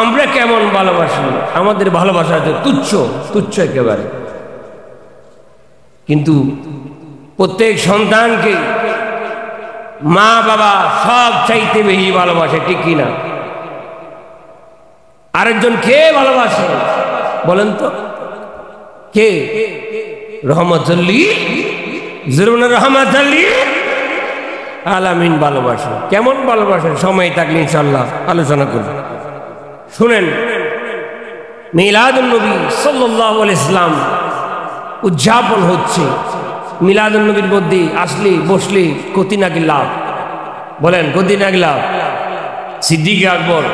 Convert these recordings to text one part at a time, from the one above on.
আমরা কেমন ভালোবাসি, আমাদের ভালোবাসা হচ্ছে তুচ্ছ তুচ্ছ একেবারে। কিন্তু প্রত্যেক সন্তানকে মা বাবা সব চাইতে বেশি ভালোবাসে, ঠিক কিনা? আরেকজন কে ভালোবাসে বলেন তো? কে? রহমতুল্লিল রহমতুল্লিল আলামিন ভালোবাসে। কেমন ভালোবাসেন? সময় থাকলে ইনশাআল্লাহ আলোচনা করব। শুনেন, মিলাদুন নবী সাল্লাল্লাহু আলাইহি সাল্লাম উদযাপন হচ্ছে। মিলাদুন নবীর মধ্যে আসলে বসলে কতি নাকি লাভ, বলেন কতি নাকি লাভ? সিদ্দিক আকবর,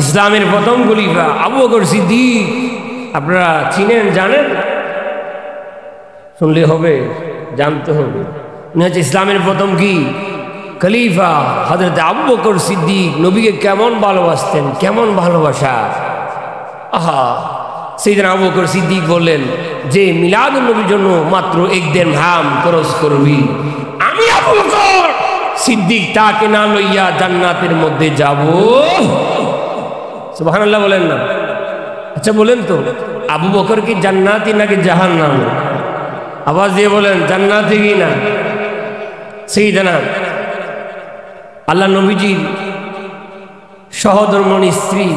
ইসলামের প্রথম খলিফা আবু বকর সিদ্দিক, আপনারা চিনেন জানেন? শুনলে হবে, জানতে হবে। উনি হচ্ছে ইসলামের প্রথম কি খলিফা হযরত আবু বকর সিদ্দিক। নবীকে কেমন ভালোবাসতেন, কেমন ভালোবাসা! আহা, সাইয়েদনা আবু বকর সিদ্দিক বললেন যে মিলাদুন নবীর জন্য মাত্র 1 দিরহাম খরচ করবি, আমি আবু বকর সিদ্দিক তাকে না লইয়া জান্নাতের মধ্যে যাব। সুবহানাল্লাহ বলেন না? আচ্ছা বলেন তো, আবু বকর কি জান্নাতি নাকি জাহান্নাম? আওয়াজ দিয়ে বলেন, জান্নাতি কি না? সাইয়েদনা আল্লাহ নবীজির সহধর্মণী স্ত্রী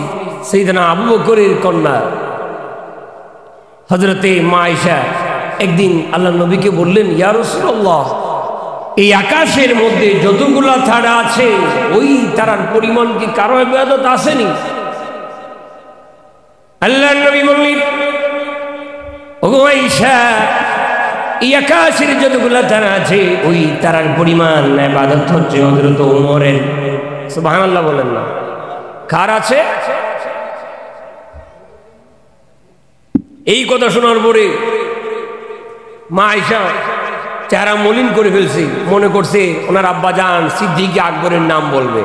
সাইয়েদনা আবু বকরের কন্যা হযরতে মা আয়েশা একদিন আল্লাহ নবীকে বললেন, ইয়া রাসূলুল্লাহ, এই আকাশের মধ্যে যতগুলা তারা আছে ওই তারার পরিমাণ কি কারো ইবাদত আসেনি? আল্লাহ নবী বললেন, ওগো আয়েশা, এই আকাশের যতগুলা তারা আছে ওই তারার পরিমাণ ইবাদত হচ্ছে হযরত ওমরের। সুবহানাল্লাহ বলেন না? কার আছে? এই কথা শোনার পরে মা আয়েশা চেহারা মলিন করে ফেলছে, মনে করছে ওনার আব্বাজান সিদ্দিক আকবরের নাম বলবে।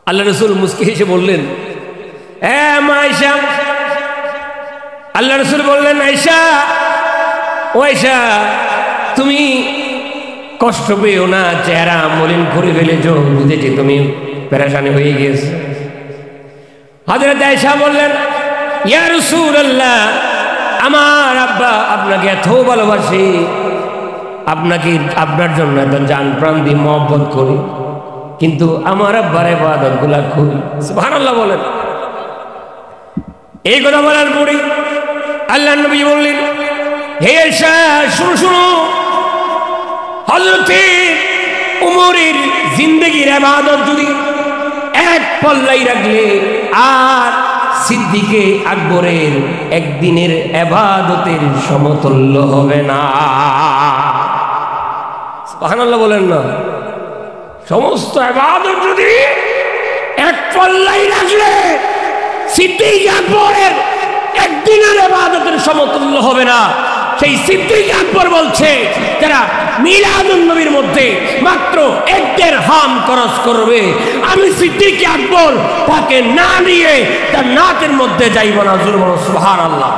আল্লাহ রাসূল মুস্কি হেসে বললেন, মা আয়েশা, আল্লাহ রাসূল বললেন, আয়েশা, ও আয়েশা, তুমি কষ্ট পেও না, চেহারা মলিন করে ফেলেছো, বুঝেছি তুমি পেরেশানি হয়ে গিয়েছে। হযরত আয়েশা বললেন, ইয়া রাসূলুল্লাহ, আমার আব্বা আপনাকে এত ভালোবাসে, আপনাকে আপনার জন্য এত জান প্রাণ দিয়ে মহব্বত করি, কিন্তু আমার আব্বার ইবাদত গুলা করি। সুবহানাল্লাহ বলেন। এই কথা বলার পরে আল্লাহ নবী বললেন, হে আয়েশা, শুনো শুনো, হযরতে ওমরের জিন্দেগীর ইবাদত যদি এক পল্লাই রাখলে আর সিদ্দিকে আকবরের একদিনের ইবাদতের সমতুল্য হবে না। সুবহানাল্লাহ বলেন না? সমস্ত ইবাদত যদি এক পল্লাই রাখলে সিদ্দিক আকবরের একদিনের ইবাদতের সমতুল্য হবে না। সেই সিদ্দিক আকবর বলছে, যারা মিলাদুন নবীর মধ্যে মাত্র 1 দিরহাম খরচ করবে, আমি সিদ্দিক আকবর তাকে না নিয়ে জান্নাতের মধ্যে যাইব না। সুবহানাল্লাহ।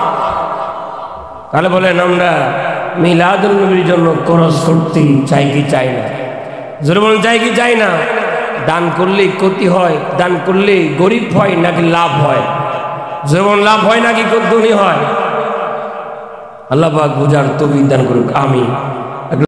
তাহলে বলেন, আমরা মিলাদুন নবীর জন্য খরচ করতে চাই কি চাই না? জোরে বলেন, চাই কি চাই না? দান করলে ক্ষতি হয়, দান করলে গরিব হয় নাকি লাভ হয়? যেমন লাভ হয় নাকি ধনী হয়? আল্লাহ পাক বুঝার তৌফিক দান করুক, আমিন।